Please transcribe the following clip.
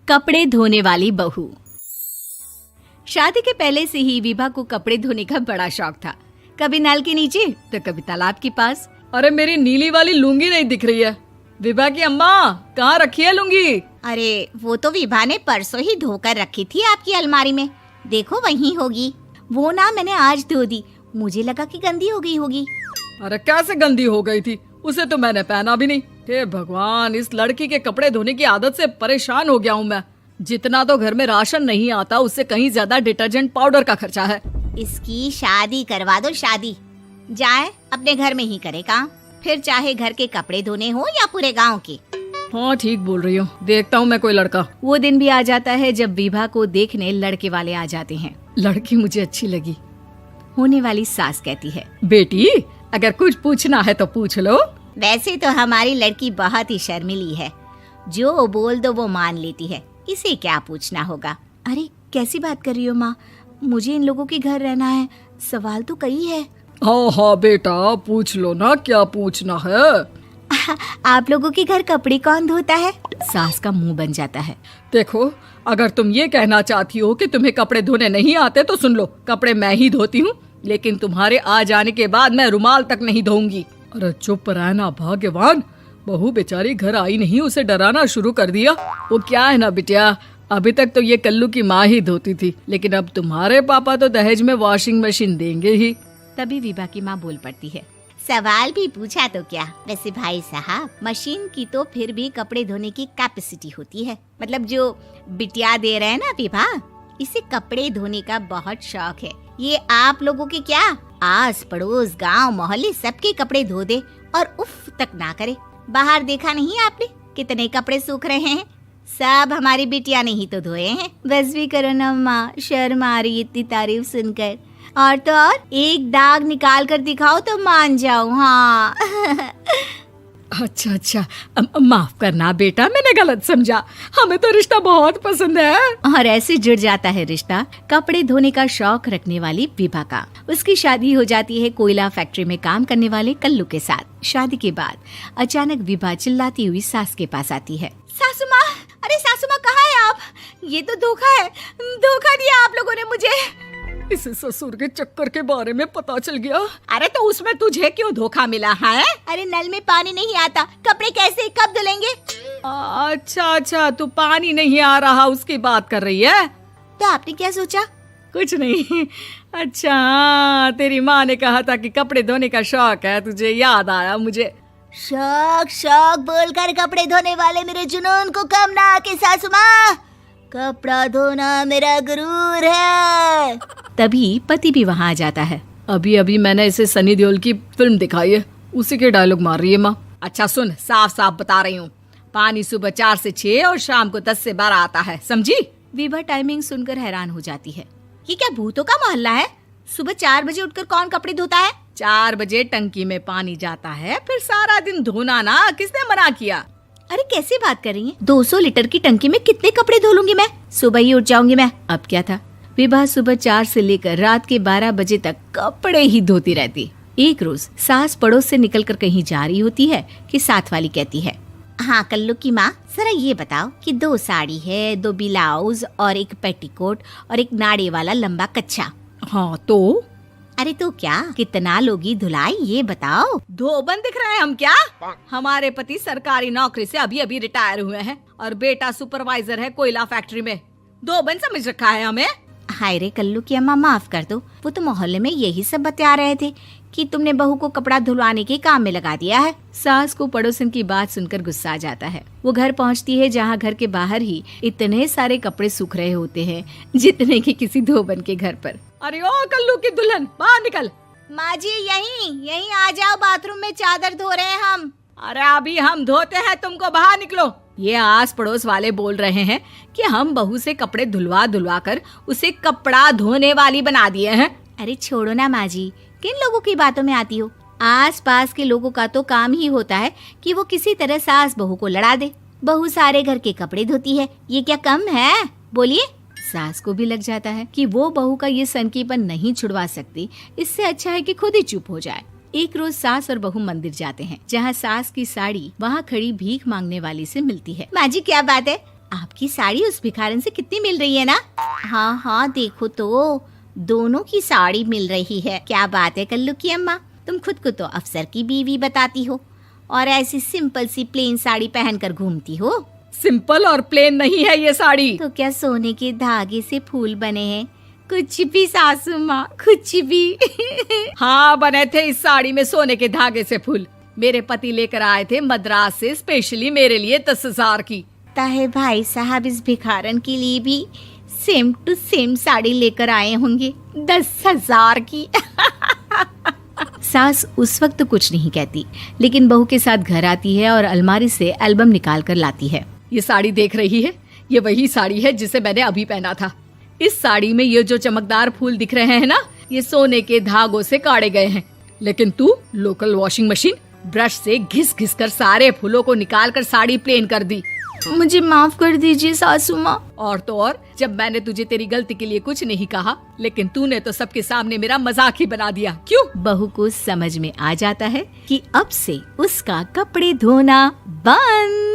कपड़े धोने वाली बहू। शादी के पहले से ही विभा को कपड़े धोने का बड़ा शौक था। कभी नल के नीचे तो कभी तालाब के पास। अरे मेरी नीली वाली लुंगी नहीं दिख रही है। विभा की अम्मा, कहाँ रखी है लुंगी? अरे वो तो विभा ने परसों ही धोकर रखी थी आपकी अलमारी में, देखो वहीं होगी। वो ना मैंने आज धो दी, मुझे लगा कि गंदी हो गई होगी। अरे कैसे गंदी हो गई थी? उसे तो मैंने पहना भी नहीं। हे भगवान, इस लड़की के कपड़े धोने की आदत से परेशान हो गया हूँ मैं। जितना तो घर में राशन नहीं आता, उससे कहीं ज्यादा डिटर्जेंट पाउडर का खर्चा है। इसकी शादी करवा दो, शादी। जाए अपने घर में ही करे काम, फिर चाहे घर के कपड़े धोने हो या पूरे गांव के। हाँ ठीक बोल रही हूँ, देखता हूँ मैं कोई लड़का। वो दिन भी आ जाता है जब विभा को देखने लड़के वाले आ जाते हैं। लड़की मुझे अच्छी लगी। होने वाली सास कहती है, बेटी अगर कुछ पूछना है तो पूछ लो। वैसे तो हमारी लड़की बहुत ही शर्मीली है, जो बोल दो वो मान लेती है, इसे क्या पूछना होगा। अरे कैसी बात कर रही हो माँ, मुझे इन लोगों के घर रहना है, सवाल तो कई है। हाँ हाँ बेटा, पूछ लो ना, क्या पूछना है। आप लोगों के घर कपड़े कौन धोता है? सास का मुंह बन जाता है। देखो, अगर तुम ये कहना चाहती हो कि तुम्हें कपड़े धोने नहीं आते तो सुन लो, कपड़े मैं ही धोती हूँ, लेकिन तुम्हारे आ जाने के बाद मैं रुमाल तक नहीं धोऊंगी। अरे चुप रहना भाग्यवान, बहू बेचारी घर आई नहीं, उसे डराना शुरू कर दिया। वो क्या है ना बिटिया, अभी तक तो ये कल्लू की माँ ही धोती थी, लेकिन अब तुम्हारे पापा तो दहेज में वॉशिंग मशीन देंगे ही। तभी विभा की माँ बोल पड़ती है, सवाल भी पूछा तो क्या। वैसे भाई साहब, मशीन की तो फिर भी कपड़े धोने की कैपेसिटी होती है। मतलब जो बिटिया दे रहे हैं ना विभा, इसे कपड़े धोने का बहुत शौक है। ये आप लोगों के क्या, आस पड़ोस गांव मोहल्ले सबके कपड़े धो दे और उफ तक ना करे। बाहर देखा नहीं आपने कितने कपड़े सूख रहे हैं? सब हमारी बिटिया ने ही तो धोए हैं। बस भी करो ना माँ, शर्म आ रही इतनी तारीफ सुनकर। और तो और एक दाग निकाल कर दिखाओ तो मान जाऊं। हाँ अच्छा, माफ करना बेटा, मैंने गलत समझा। हमें तो रिश्ता बहुत पसंद है। और ऐसे जुड़ जाता है रिश्ता कपड़े धोने का शौक रखने वाली विभा का। उसकी शादी हो जाती है कोयला फैक्ट्री में काम करने वाले कल्लू के साथ। शादी के बाद अचानक विभा चिल्लाती हुई सास के पास आती है। सासू माँ, अरे सासू माँ कहाँ है आप? ये तो धोखा है, धोखा दिया आप लोगों ने मुझे। इसे ससुर के चक्कर के बारे में पता चल गया। अरे तो उसमें तुझे क्यों धोखा मिला है? अरे नल में पानी नहीं आता, कपड़े कैसे कब धुलेंगे? अच्छा, तू पानी नहीं आ रहा उसकी बात कर रही है। तो आपने क्या सोचा? कुछ नहीं। अच्छा, तेरी माँ ने कहा था कि कपड़े धोने का शौक है तुझे, याद आया मुझे। शौक बोलकर कपड़े धोने वाले मेरे जुनून को कम ना आके सासू माँ, कपड़ा धोना मेरा गुरूर है। तभी पति भी वहाँ आ जाता है। अभी मैंने इसे सनी देओल की फिल्म दिखाई है, उसी के डायलॉग मार रही है माँ। अच्छा सुन, साफ साफ बता रही हूँ, पानी सुबह 4 से 6 और शाम को 10 से 12 आता है, समझी? विभा टाइमिंग सुनकर हैरान हो जाती है। ये क्या भूतों का मोहल्ला है? सुबह 4 बजे उठकर कौन कपड़े धोता है? 4 बजे टंकी में पानी जाता है, फिर सारा दिन धोना ना, किसने मना किया? अरे कैसी बात कर रही हैं? 200 लीटर की टंकी में कितने कपड़े धो लूंगी मैं? सुबह ही उठ जाऊंगी मैं। अब क्या था, विभा सुबह 4 से लेकर रात के 12 बजे तक कपड़े ही धोती रहती। एक रोज सास पड़ोस से निकलकर कहीं जा रही होती है कि साथ वाली कहती है, हाँ कल्लू की माँ, जरा ये बताओ कि 2 साड़ी है, 2 ब्लाउज और एक पेटीकोट और एक नाड़े वाला लंबा कच्छा। हाँ तो? अरे तो क्या, कितना लोगी धुलाई ये बताओ। धोबन दिख रहे हैं हम क्या? हमारे पति सरकारी नौकरी से अभी रिटायर हुए हैं और बेटा सुपरवाइजर है कोयला फैक्ट्री में। धोबन समझ रखा है हमें? हाय रे कल्लू की अम्मा, माफ कर दो, वो तो मोहल्ले में यही सब बता रहे थे कि तुमने बहू को कपड़ा धुलवाने के काम में लगा दिया है। सास को पड़ोसन की बात सुनकर गुस्सा आ जाता है। वो घर पहुंचती है जहां घर के बाहर ही इतने सारे कपड़े सूख रहे होते हैं जितने कि किसी धोबन के घर पर। अरे ओ कल्लू की दुल्हन, बाहर निकल। माँ जी यहीं आ जाओ, बाथरूम में चादर धो रहे हैं हम। अरे अभी हम धोते हैं, तुमको बाहर निकलो। ये आस पड़ोस वाले बोल रहे हैं कि हम बहू से कपड़े धुलवा कर उसे कपड़ा धोने वाली बना दिए हैं। अरे छोड़ो ना माँ जी, किन लोगों की बातों में आती हो? आस पास के लोगों का तो काम ही होता है कि वो किसी तरह सास बहू को लड़ा दे। बहू सारे घर के कपड़े धोती है, ये क्या कम है? बोलिए। सास को भी लग जाता है कि वो बहू का ये सनकीपन नहीं छुड़वा सकती, इससे अच्छा है कि खुद ही चुप हो जाए। एक रोज सास और बहू मंदिर जाते हैं, जहाँ सास की साड़ी वहाँ खड़ी भीख मांगने वाली से मिलती है। माँ जी क्या बात है, आपकी साड़ी उस भिखारन से कितनी मिल रही है ना? हाँ हाँ देखो तो, दोनों की साड़ी मिल रही है। क्या बात है कल्लू की अम्मा, तुम खुद को तो अफसर की बीवी बताती हो और ऐसी सिंपल सी प्लेन साड़ी पहनकर घूमती हो। सिंपल और प्लेन नहीं है ये साड़ी। तो क्या सोने के धागे से फूल बने हैं? कुछ भी सासू माँ, कुछ भी। हाँ बने थे इस साड़ी में सोने के धागे से फूल। मेरे पति लेकर आए थे मद्रास से स्पेशली मेरे लिए 10,000 की। ताहे भाई साहब इस भिखारन के लिए भी सेम टू सेम साड़ी लेकर आए होंगे 10,000 की। सास उस वक्त तो कुछ नहीं कहती, लेकिन बहू के साथ घर आती है और अलमारी से एल्बम निकाल कर लाती है। ये साड़ी देख रही है, ये वही साड़ी है जिसे मैंने अभी पहना था। इस साड़ी में ये जो चमकदार फूल दिख रहे हैं ना, ये सोने के धागों से काढ़े गए हैं। लेकिन तू लोकल वॉशिंग मशीन ब्रश से घिस घिस कर सारे फूलों को निकाल कर साड़ी प्लेन कर दी। मुझे माफ कर दीजिए सासू माँ। और तो और, जब मैंने तुझे तेरी गलती के लिए कुछ नहीं कहा, लेकिन तूने तो सबके सामने मेरा मजाक ही बना दिया। क्यों? बहू को समझ में आ जाता है कि अब से उसका कपड़े धोना बंद।